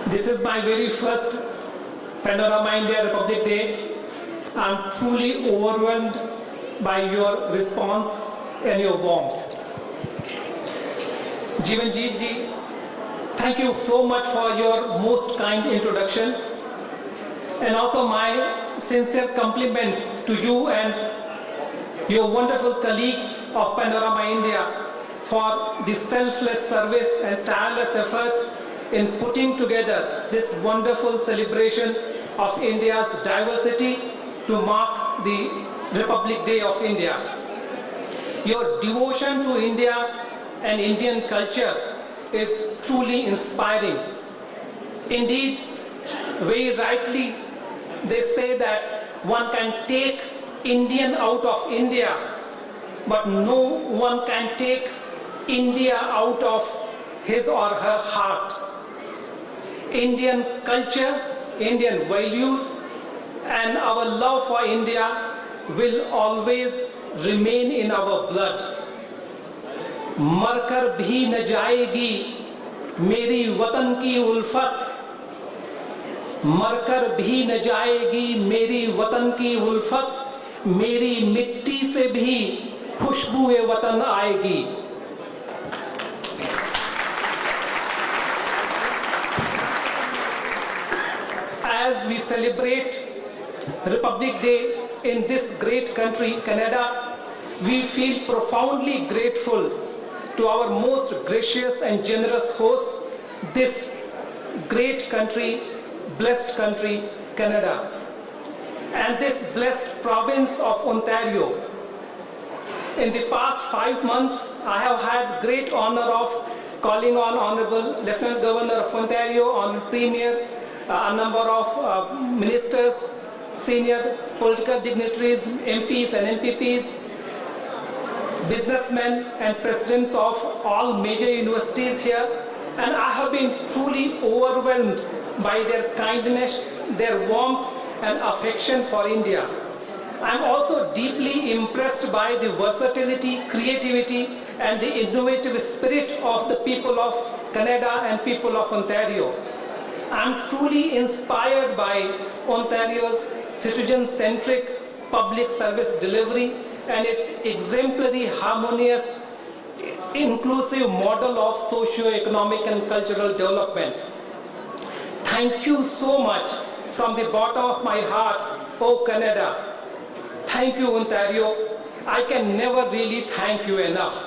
This is my very first Panorama India Republic Day. I'm truly overwhelmed by your response and your warmth. Jivanjit ji, thank you so much for your most kind introduction, and also my sincere compliments to you and your wonderful colleagues of Panorama India for the selfless service and tireless efforts in putting together this wonderful celebration of India's diversity to mark the Republic Day of India. Your devotion to India and Indian culture is truly inspiring. Indeed, very rightly, they say that one can take Indian out of India, but no one can take India out of his or her heart. Indian culture, Indian values, and our love for India will always remain in our blood. मरकर भी न जाएगी मेरी वतन की उल्फत, मरकर भी न जाएगी मेरी वतन की उल्फत, मेरी मिट्टी से भी खुशबुए वतन आएगी. As we celebrate Republic Day in this great country, Canada, we feel profoundly grateful to our most gracious and generous host, this great country, blessed country, Canada, and this blessed province of Ontario. In the past 5 months, I have had great honor of calling on Honorable Lieutenant Governor of Ontario, Honorable Premier, a number of ministers, senior political dignitaries, MPs and MPPs, businessmen and presidents of all major universities here, and I have been truly overwhelmed by their kindness, their warmth and affection for India. I am also deeply impressed by the versatility, creativity and the innovative spirit of the people of Canada and people of Ontario. I am truly inspired by Ontario's citizen-centric public service delivery and its exemplary, harmonious, inclusive model of socio-economic and cultural development. Thank you so much from the bottom of my heart, oh Canada. Thank you, Ontario. I can never really thank you enough.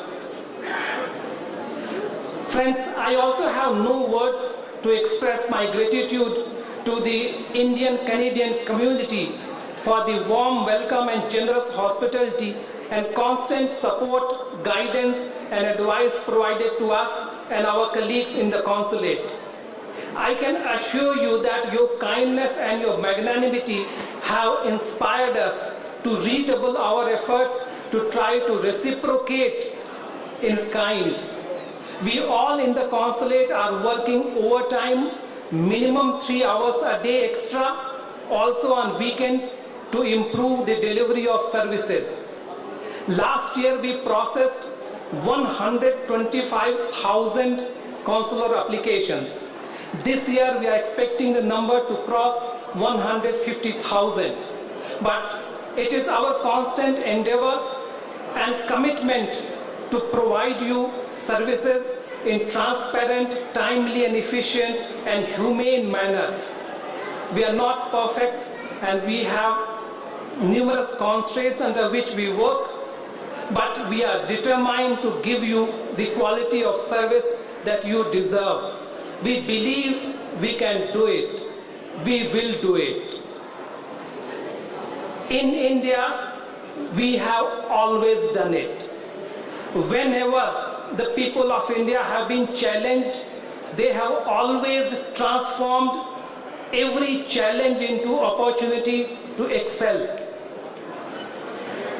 Friends, I also have no words to express my gratitude to the Indian-Canadian community for the warm welcome and generous hospitality and constant support, guidance and advice provided to us and our colleagues in the consulate. I can assure you that your kindness and your magnanimity have inspired us to redouble our efforts to try to reciprocate in kind. We all in the consulate are working overtime, minimum 3 hours a day extra, also on weekends, to improve the delivery of services. Last year we processed 125,000 consular applications. This year we are expecting the number to cross 150,000. But it is our constant endeavor and commitment to provide you services in transparent, timely and efficient and humane manner. We are not perfect and we have numerous constraints under which we work, but we are determined to give you the quality of service that you deserve. We believe we can do it. We will do it. In India, we have always done it. Whenever the people of India have been challenged, they have always transformed every challenge into opportunity to excel.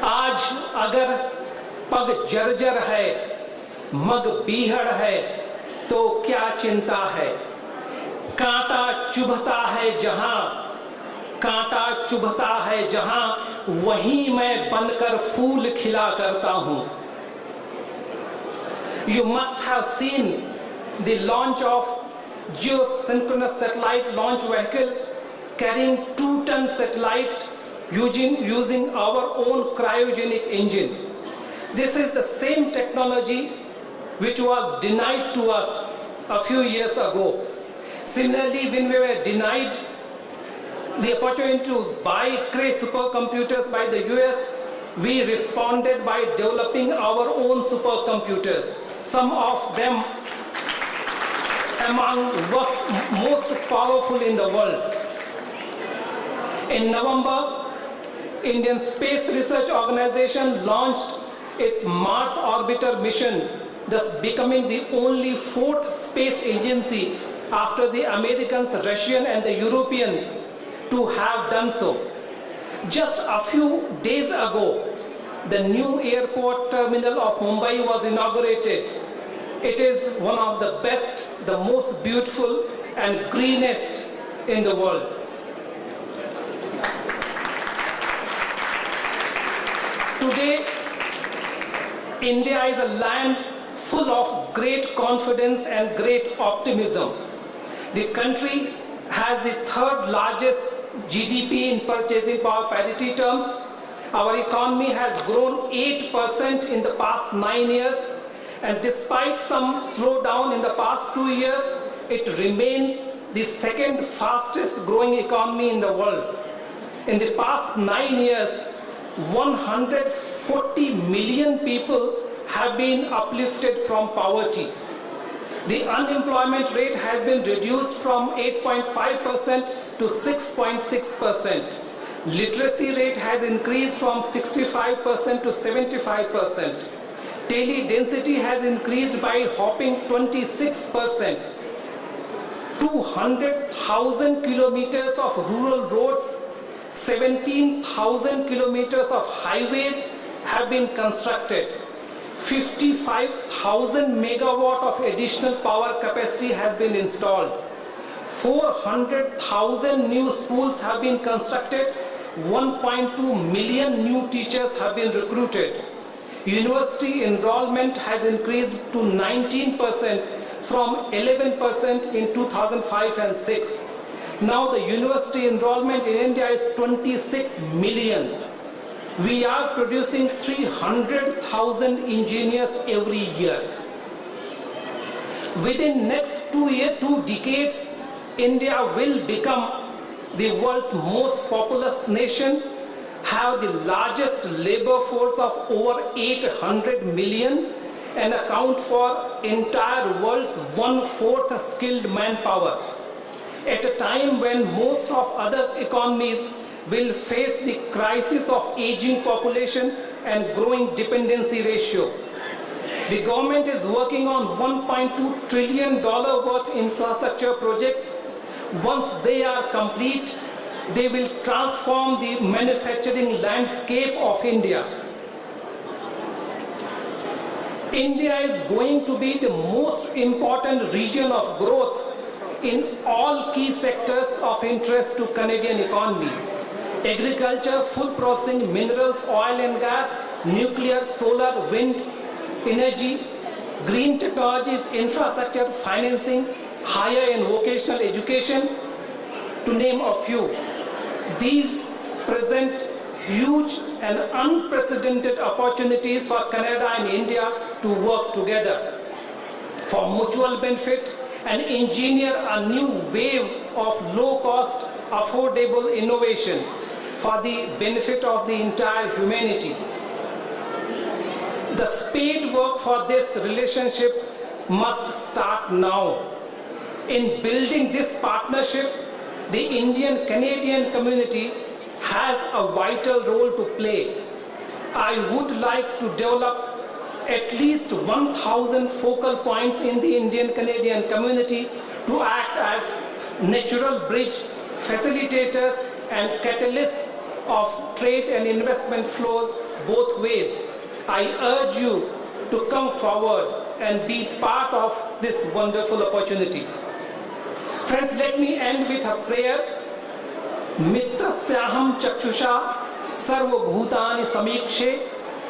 आज अगर पग जर्जर है, मग बीहड़ है, तो क्या चिंता है? कांटा चुभता है जहां, कांटा चुभता है जहां, वहीं मैं बनकर फूल खिला करता हूं. You must have seen the launch of geosynchronous satellite launch vehicle carrying 2-ton satellite using our own cryogenic engine. This is the same technology which was denied to us a few years ago. Similarly, when we were denied the opportunity to buy Cray supercomputers by the US, we responded by developing our own supercomputers, some of them among most powerful in the world. In November, Indian Space Research Organization launched its Mars Orbiter mission, thus becoming the only 4th space agency after the Americans, Russian and the European to have done so. Just a few days ago, the new airport terminal of Mumbai was inaugurated. It is one of the best, the most beautiful and greenest in the world. Today, India is a land full of great confidence and great optimism. The country has the 3rd largest GDP in purchasing power parity terms. Our economy has grown 8% in the past 9 years, and despite some slowdown in the past 2 years, it remains the 2nd fastest growing economy in the world. In the past 9 years, 140 million people have been uplifted from poverty. The unemployment rate has been reduced from 8.5% to 6.6%. Literacy rate has increased from 65% to 75%. Daily density has increased by a whopping 26%. 200,000 kilometers of rural roads, 17,000 kilometers of highways have been constructed. 55,000 megawatt of additional power capacity has been installed. 400,000 new schools have been constructed. 1.2 million new teachers have been recruited. University enrollment has increased to 19% from 11% in 2005 and 6. Now the university enrollment in India is 26 million. We are producing 300,000 engineers every year. Within next 2 decades, India will become the world's most populous nation, have the largest labor force of over 800 million, and account for entire world's 1/4 skilled manpower. At a time when most of other economies will face the crisis of aging population and growing dependency ratio. The government is working on $1.2 trillion worth infrastructure projects. Once they are complete, they will transform the manufacturing landscape of India. India is going to be the most important region of growth in all key sectors of interest to Canadian economy. Agriculture, food processing, minerals, oil and gas, nuclear, solar, wind, energy, green technologies, infrastructure, financing, higher and vocational education, to name a few. These present huge and unprecedented opportunities for Canada and India to work together for mutual benefit and engineer a new wave of low-cost, affordable innovation for the benefit of the entire humanity. The spade work for this relationship must start now. In building this partnership, the Indian-Canadian community has a vital role to play. I would like to develop at least 1,000 focal points in the Indian-Canadian community to act as natural bridge, facilitators and catalysts of trade and investment flows both ways. I urge you to come forward and be part of this wonderful opportunity. Friends, let me end with a prayer. Mitrasyaham chakshusha sarvabhutani samikshe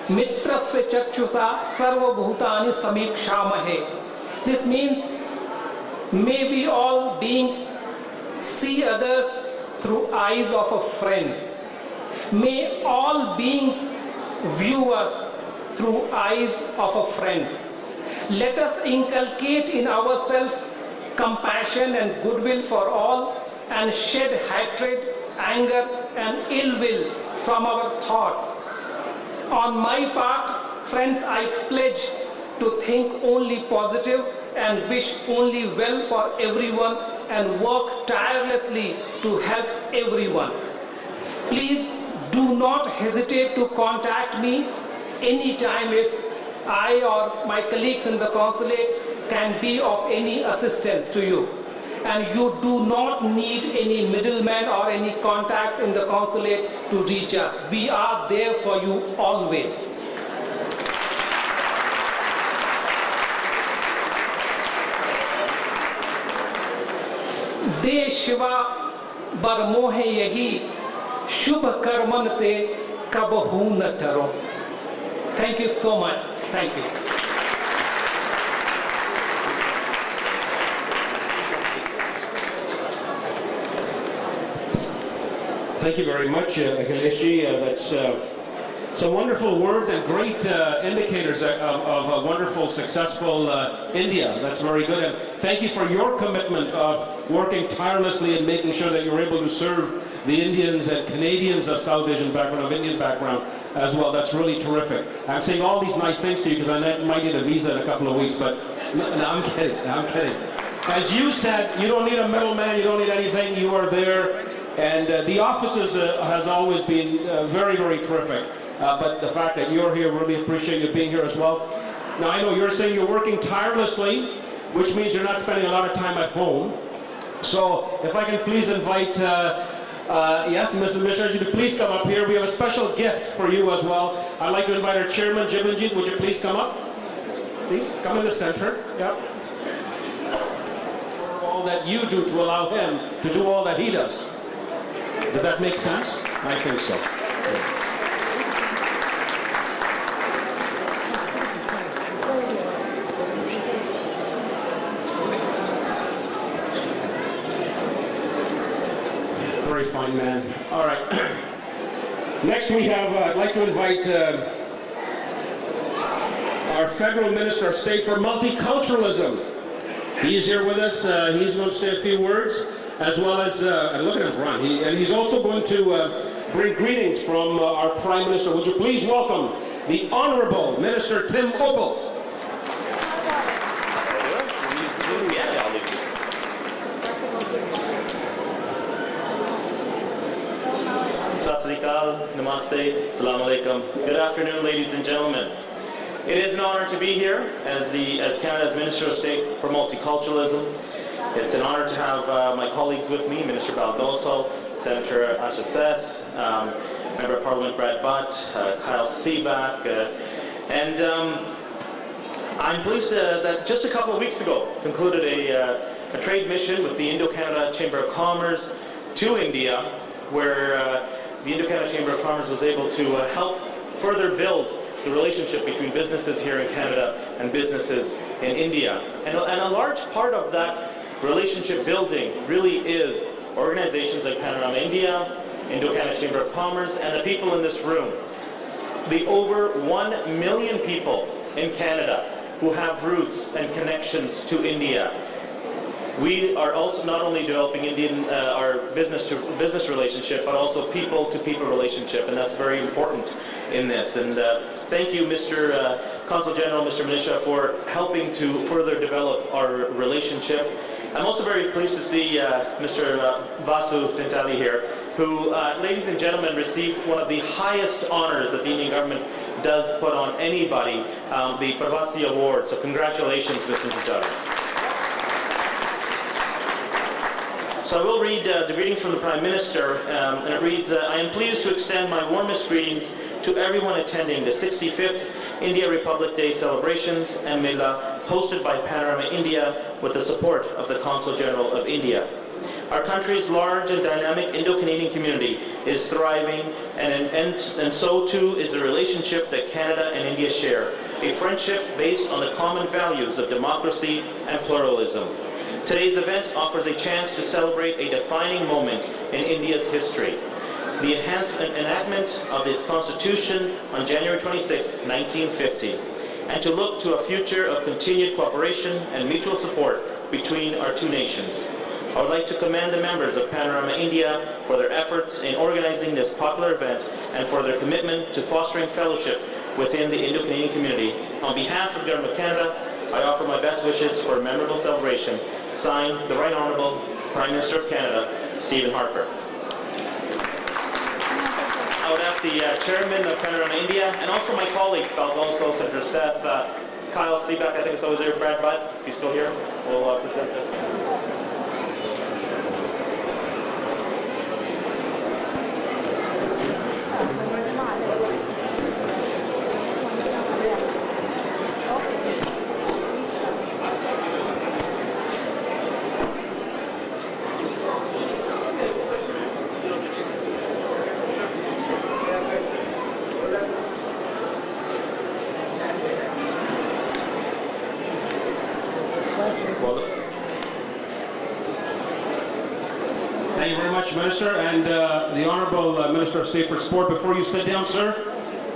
mitrasya chakshusha sarvabhutani samikshamahe. This means May we all beings see others through eyes of a friend. May all beings view us through eyes of a friend. Let us inculcate in ourselves compassion and goodwill for all and shed hatred, anger and ill will from our thoughts. On my part, friends, I pledge to think only positive and wish only well for everyone and work tirelessly to help everyone. Please do not hesitate to contact me anytime if I or my colleagues in the consulate can be of any assistance to you. And you do not need any middleman or any contacts in the consulate to reach us. We are there for you always. दे शिवा बरमोहे यही शुभ Karman ते कबहू न ठरो. Thank you so much. Thank you. Thank you very much, Akhileshji. That's some wonderful words and great indicators of a wonderful, successful India. That's very good. And thank you for your commitment of working tirelessly and making sure that you're able to serve the Indians and Canadians of South Asian background, of Indian background as well. That's really terrific. I'm saying all these nice things to you because I might get a visa in a couple of weeks, but no, I'm kidding. I'm kidding. As you said, you don't need a middleman, you don't need anything, you are there. And the offices has always been very, very terrific. But the fact that you're here, really appreciate you being here as well. Now I know you're saying you're working tirelessly, which means you're not spending a lot of time at home. So if I can please invite, yes, Mrs. Mishra, to please come up here. We have a special gift for you as well. I'd like to invite our chairman, Jibanjit. Would you please come up? Please, come in the center. Yep. For all that you do to allow him to do all that he does. Did that make sense? I think so. Yeah. Very fine man. All right. Next we have, I'd like to invite our Federal Minister of State for Multiculturalism. He's here with us. He's going to say a few words, as well as, look at him run. And he's also going to bring greetings from our Prime Minister. Would you please welcome the Honorable Minister Tim Opal. Sat Sri Akal, Namaste, Assalamu Alaikum. Good afternoon, ladies and gentlemen. It is an honor to be here as Canada's Minister of State for Multiculturalism. It's an honor to have my colleagues with me, Minister Balgosal, Senator Asha Seth, Member of Parliament Brad Butt, Kyle Seaback, and I'm pleased that just a couple of weeks ago concluded a trade mission with the Indo-Canada Chamber of Commerce to India, where the Indo-Canada Chamber of Commerce was able to help further build the relationship between businesses here in Canada and businesses in India. And a large part of that relationship building really is organizations like Panorama India, Indo-Canada Chamber of Commerce, and the people in this room. The over 1 million people in Canada who have roots and connections to India. We are also not only developing our business-to-business relationship, but also people-to-people relationship, and that's very important in this. And thank you, Mr. Consul General, Mr. Manisha, for helping to further develop our relationship. I'm also very pleased to see Mr. Vasu Tintali here, who, ladies and gentlemen, received one of the highest honors that the Indian government does put on anybody, the Pravasi Award. So congratulations, Mr. Tintali. So I will read the greetings from the Prime Minister, and it reads, I am pleased to extend my warmest greetings to everyone attending the 65th India Republic Day celebrations and Mela hosted by Panorama India with the support of the Consul General of India. Our country's large and dynamic Indo-Canadian community is thriving, and so too is the relationship that Canada and India share, a friendship based on the common values of democracy and pluralism. Today's event offers a chance to celebrate a defining moment in India's history, the enactment of its constitution on January 26, 1950, and to look to a future of continued cooperation and mutual support between our two nations. I would like to commend the members of Panorama India for their efforts in organizing this popular event and for their commitment to fostering fellowship within the Indo-Canadian community. On behalf of the Government of Canada, I offer my best wishes for a memorable celebration. Signed, the Right Honourable Prime Minister of Canada, Stephen Harper. I would ask the Chairman of Panorama India and also my colleagues, also Senator Seth, Kyle Seaback, I think it's always there, Brad Butt, if he's still here, will present this. Thank you very much, Minister, and the Honourable Minister of State for Sport. Before you sit down, sir,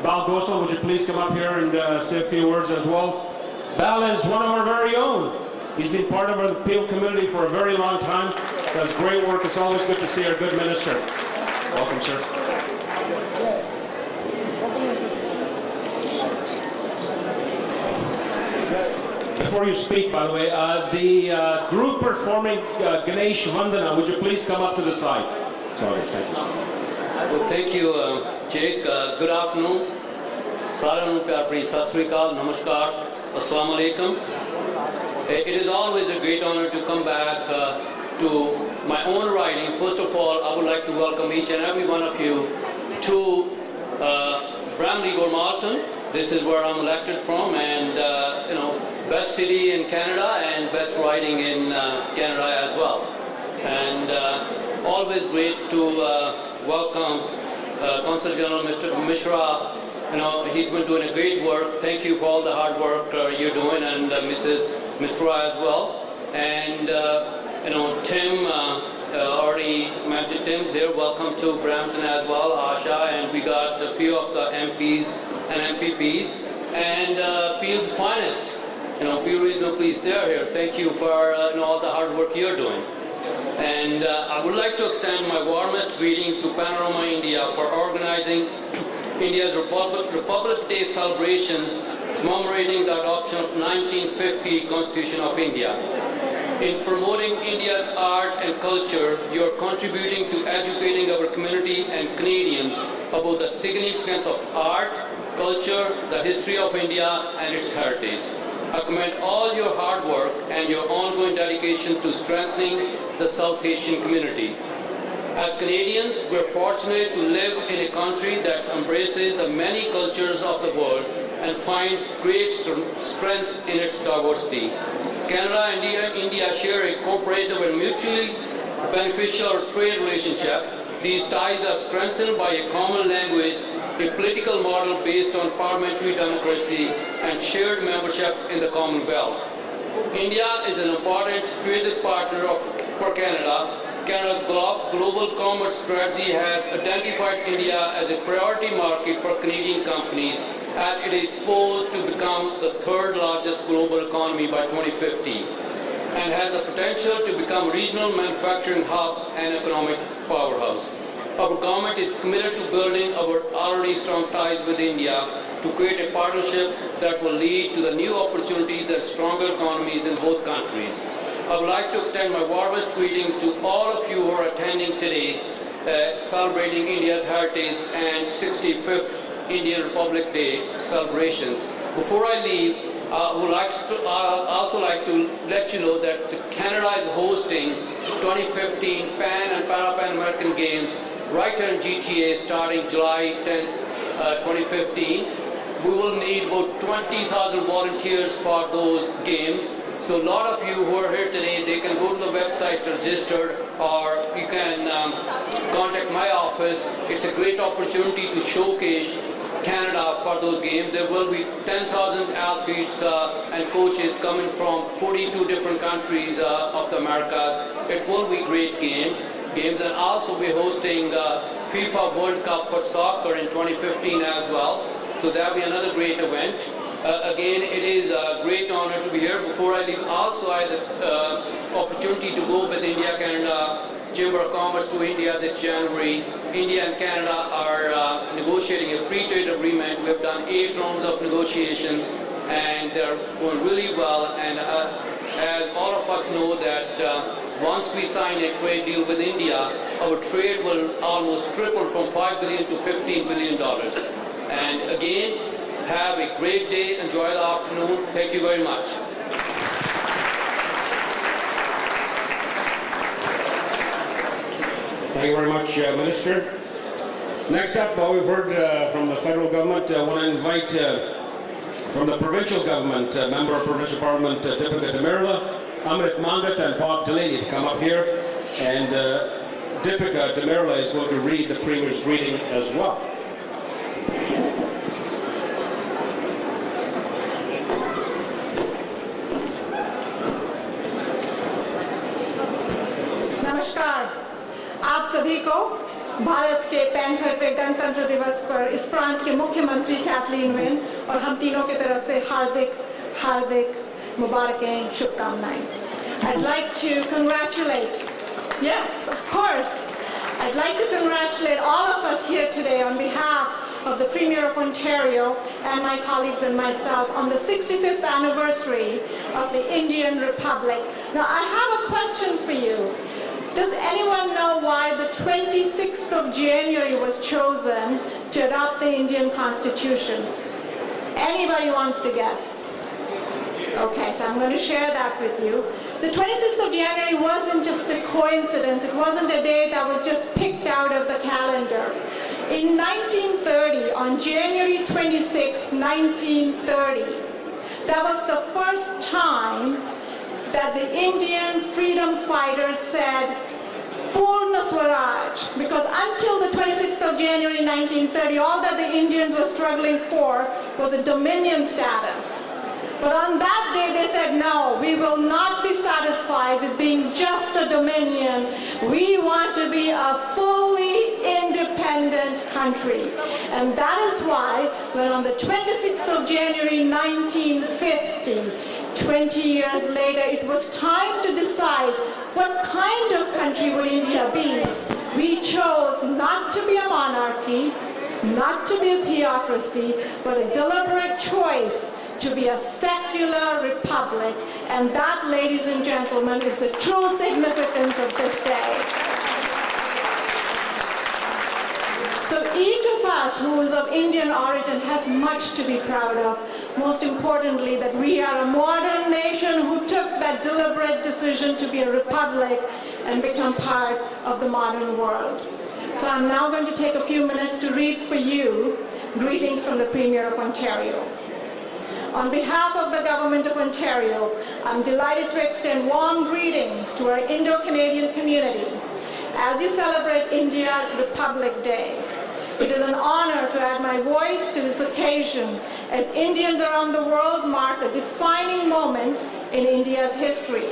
Bal Gosal, would you please come up here and say a few words as well? Bal is one of our very own. He's been part of our Peel community for a very long time. Does great work. It's always good to see our good minister. Welcome, sir. Before you speak, by the way, the group performing Ganesh Vandana, would you please come up to the side? Sorry, thank you. Well, thank you, Jake. Good afternoon. Saran Pyarpri Sat Sri Akal, Namaskar, Assalamu Alaikum. It is always a great honor to come back to my own riding. First of all, I would like to welcome each and every one of you to Bramley Gormalton. This is where I'm elected from, and best city in Canada and best riding in Canada as well. And always great to welcome Consul General Mr. Mishra. He's been doing a great work. Thank you for all the hard work you're doing, and Mrs. Mishra as well. And Tim, already mentioned Tim's here. Welcome to Brampton as well, Asha, and we got a few of the MPs and MPPs, and Peel's finest. Peel Regional Police, they're here. Thank you for all the hard work you're doing. And I would like to extend my warmest greetings to Panorama India for organizing India's Republic Day celebrations commemorating the adoption of 1950 Constitution of India. In promoting India's art and culture, you are contributing to educating our community and Canadians about the significance of art, culture, the history of India and its heritage. I commend all your hard work and your ongoing dedication to strengthening the South Asian community. As Canadians, we're fortunate to live in a country that embraces the many cultures of the world and finds great strengths in its diversity. Canada and India share a cooperative and mutually beneficial trade relationship. These ties are strengthened by a common language, a political model based on parliamentary democracy, and shared membership in the Commonwealth. India is an important strategic partner for Canada. Canada's global commerce strategy has identified India as a priority market for Canadian companies, and it is poised to become the third largest global economy by 2050, and has the potential to become a regional manufacturing hub and economic powerhouse. Our government is committed to building our already strong ties with India to create a partnership that will lead to the new opportunities and stronger economies in both countries. I would like to extend my warmest greetings to all of you who are attending today, celebrating India's heritage and 65th Indian Republic Day celebrations. Before I leave, I would also like to let you know that Canada is hosting 2015 Pan and Pan American Games right here in GTA starting July 10th, 2015. We will need about 20,000 volunteers for those games. So a lot of you who are here today, they can go to the website website registered, or you can contact my office. It's a great opportunity to showcase Canada for those games. There will be 10,000 athletes and coaches coming from 42 different countries of the Americas. It will be great games, and also we're hosting FIFA World Cup for soccer in 2015 as well. So that'll be another great event. Again, it is a great honor to be here. Before I leave, also I had the opportunity to go with India-Canada Chamber of Commerce to India this January. India and Canada are negotiating a free trade agreement. We have done 8 rounds of negotiations, and they're going really well. And as all of us know that once we sign a trade deal with India, our trade will almost triple from $5 billion to $15 billion. And again, have a great day. Enjoy the afternoon. Thank you very much. Thank you very much, Minister. Next up, we've heard from the federal government. I want to invite from the provincial government, Member of Provincial Parliament, Deepika Mela, Amrit Mangat and Bob Delaney to come up here. And Deepika Mela is going to read the Premier's greeting as well. नमस्कार, आप सभी को भारत के 65वें गणतंत्र दिवस पर इस प्रांत के मुख्यमंत्री कैथलीन वेन और हम तीनों की तरफ से हार्दिक मुबारकें, शुभकामनाएं. I'd like to congratulate, yes, of course, I'd like to congratulate all of us here today on behalf of the Premier of Ontario and my colleagues and myself on the 65th anniversary of the Indian Republic. Now, I have a question for you. Does anyone know why the 26th of January was chosen to adopt the Indian Constitution? Anybody wants to guess? Okay, so I'm going to share that with you. The 26th of January wasn't just a coincidence. It wasn't a day that was just picked out of the calendar. In 1930, on January 26, 1930, that was the first time that the Indian freedom fighters said, Purna Swaraj, because until the 26th of January 1930, all that the Indians were struggling for was a dominion status. But on that day they said, no, we will not be satisfied with being just a dominion. We want to be a fully independent country. And that is why when on the 26th of January 1950, 20 years later, it was time to decide what kind of country would India be. We chose not to be a monarchy, not to be a theocracy, but a deliberate choice to be a secular republic. And that, ladies and gentlemen, is the true significance of this day. So each of us who is of Indian origin has much to be proud of. Most importantly, that we are a modern nation who took that deliberate decision to be a republic and become part of the modern world. So I'm now going to take a few minutes to read for you greetings from the Premier of Ontario. On behalf of the Government of Ontario, I'm delighted to extend warm greetings to our Indo-Canadian community as you celebrate India's Republic Day. It is an honor to add my voice to this occasion as Indians around the world mark a defining moment in India's history.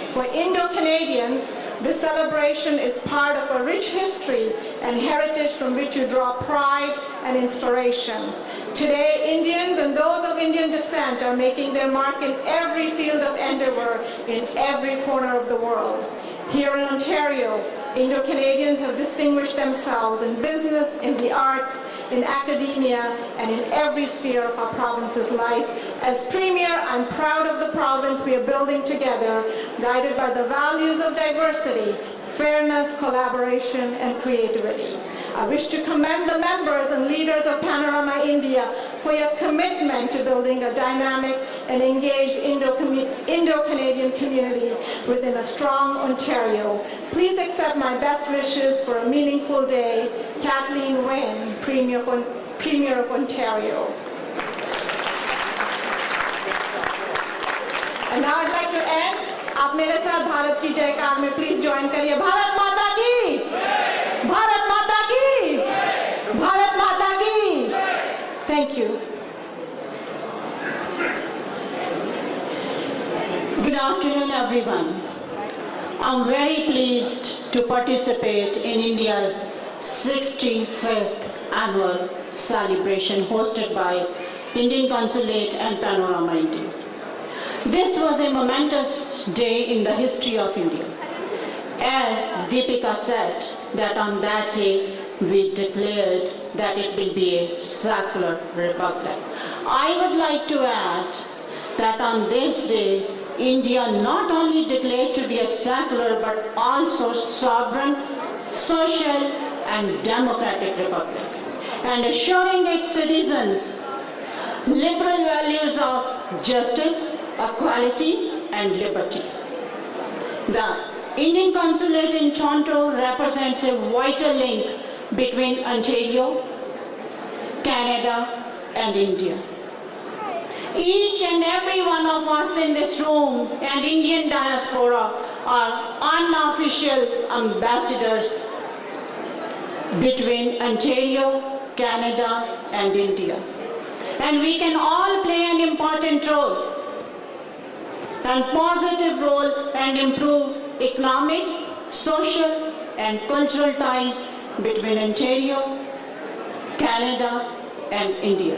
For Indo-Canadians, this celebration is part of a rich history and heritage from which you draw pride and inspiration. Today, Indians and those of Indian descent are making their mark in every field of endeavor in every corner of the world. Here in Ontario, Indo-Canadians have distinguished themselves in business, in the arts, in academia, and in every sphere of our province's life. As Premier, I'm proud of the province we are building together, guided by the values of diversity, fairness, collaboration, and creativity. I wish to commend the members and leaders of Panorama India for your commitment to building a dynamic and engaged Indo-Canadian community within a strong Ontario. Please accept my best wishes for a meaningful day. Kathleen Wynne, Premier of Ontario. And now I'd like to end. आप मेरे साथ भारत की जयकार में please everyone. I'm very pleased to participate in India's 65th annual celebration hosted by Indian Consulate and Panorama India. This was a momentous day in the history of India. As Deepika said, that on that day we declared that it will be a secular republic. I would like to add that on this day, India not only declared to be a secular but also sovereign, social and democratic republic, and assuring its citizens liberal values of justice, equality and liberty. The Indian Consulate in Toronto represents a vital link between Ontario, Canada and India. Each and every one of us in this room and Indian diaspora are unofficial ambassadors between Ontario, Canada and India. And we can all play an important role and positive role and improve economic, social and cultural ties between Ontario, Canada and India.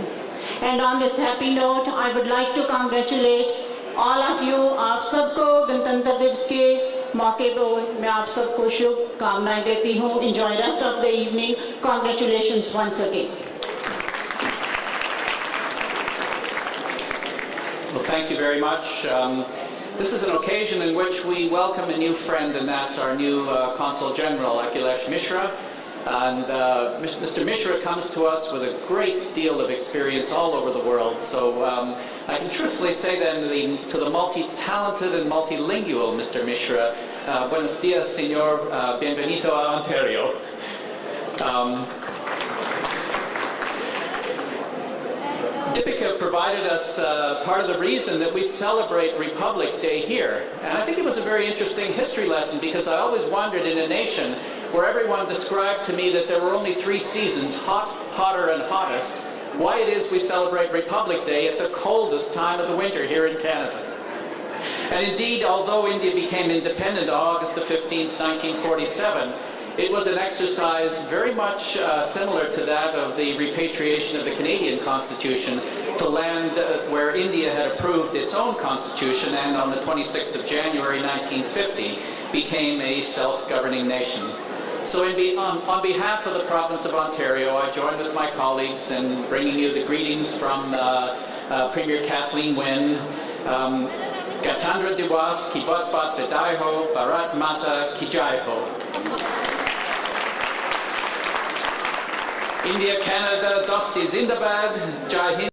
And on this happy note, I would like to congratulate all of you. आप सबको गणतंत्र दिवस के मौके पर मैं आप सबको शुभकामनाएं देती हूँ. Enjoy rest of the evening. Congratulations once again. Well, thank you very much. This is an occasion in which we welcome a new friend, and that's our new Consul General, Akhilesh Mishra. And Mr. Mishra comes to us with a great deal of experience all over the world. So I can truthfully say then to the multi-talented and multilingual Mr. Mishra, buenos dias, señor, bienvenido a Ontario. Deepika provided us part of the reason that we celebrate Republic Day here. And I think it was a very interesting history lesson, because I always wondered, in a nation where everyone described to me that there were only 3 seasons, hot, hotter and hottest, why it is we celebrate Republic Day at the coldest time of the winter here in Canada. And indeed, although India became independent on August the 15th, 1947, it was an exercise very much similar to that of the repatriation of the Canadian Constitution to land where India had approved its own constitution, and on the 26th of January 1950 became a self-governing nation. So on behalf of the province of Ontario, I join with my colleagues in bringing you the greetings from Premier Kathleen Wynne. Gatandra Diwas, ki bat bat bedai ho, Bharat Mata ki jai ho. India, Canada, Dosti Zindabad, Jai Hind.